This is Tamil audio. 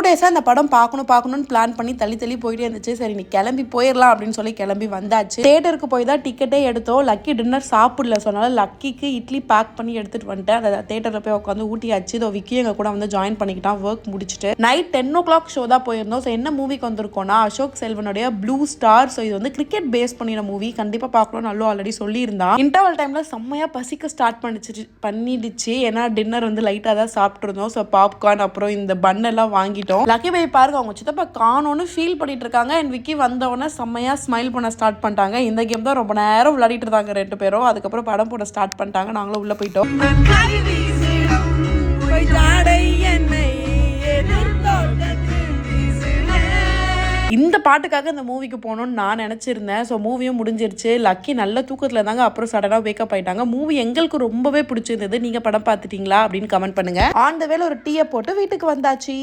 டேஸாக அந்த படம் பார்க்கணும்னு பிளான் பண்ணி தள்ளி போயிட்டே இருந்துச்சு. சரி நீ கிளம்பி போயிடலாம் அப்படின்னு சொல்லி கிளம்பி வந்தாச்சு. தியேட்டருக்கு போய் தான் டிக்கெட்டே எடுத்தோம். லக்கி டின்னர் சாப்பிடல, சொன்னால லக்கிக்கு இட்லி பேக் பண்ணி எடுத்துட்டு வந்துட்டேன். அதை தேட்டரில் போய் உட்காந்து ஊட்டியாச்சு. இதோ விக்கி எங்க கூட வந்து ஜாயின் பண்ணிக்கிட்டான் ஒர்க் முடிச்சுட்டு. நைட் 10 o'clock ஷோ தான் போயிருந்தோம். ஸோ என்ன மூவிக்கு வந்திருக்கோம்னா அசோக் செல்வனுடைய ப்ளூ ஸ்டார். ஸோ இது வந்து கிரிக்கெட் பேஸ் பண்ணின மூவி, கண்டிப்பாக பார்க்கணும். நல்ல ஆல்ரெடி சொல்லியிருந்தான். இன்டர்வல் டைம்ல செம்மையா பசிக்க ஸ்டார்ட் பண்ணிடுச்சு. ஏன்னா டின்னர் வந்து லைட்டாக தான் சாப்பிட்ருந்தோம். ஸோ பாப்கார்ன் அப்புறம் இந்த பன் எல்லாம் வாங்கிட்டோம். லக்கி பை பாருங்க, அவங்க சித்தப்பா காணோன்னு ஃபீல் பண்ணிட்டு இருக்காங்க. அண்ட் விக்கி வந்தவொடனே செம்மையா ஸ்மைல் பண்ண ஸ்டார்ட் பண்ணிட்டாங்க. இந்த கேம் தான் ரொம்ப நேரம் விளையாடிட்டு இருந்தாங்க 2 பேரும். அதுக்கப்புறம் படம் போட ஸ்டார்ட் பண்ணிட்டாங்க. நாங்களும் உள்ள போயிட்டோம். இந்த பாட்டுக்காக இந்த மூவிக்கு போகணும்னு நான் நினச்சிருந்தேன். ஸோ மூவியும் முடிஞ்சிருச்சு. லக்கி நல்ல தூக்கத்தில் இருந்தாங்க. அப்புறம் சடனாக வேக்கப் ஆயிட்டாங்க. மூவி எங்களுக்கு ரொம்பவே பிடிச்சிருந்தது. நீங்கள் படம் பார்த்துட்டீங்களா அப்படின்னு கமெண்ட் பண்ணுங்க. ஆன் த வேல ஒரு டீயை போட்டு வீட்டுக்கு வந்தாச்சு.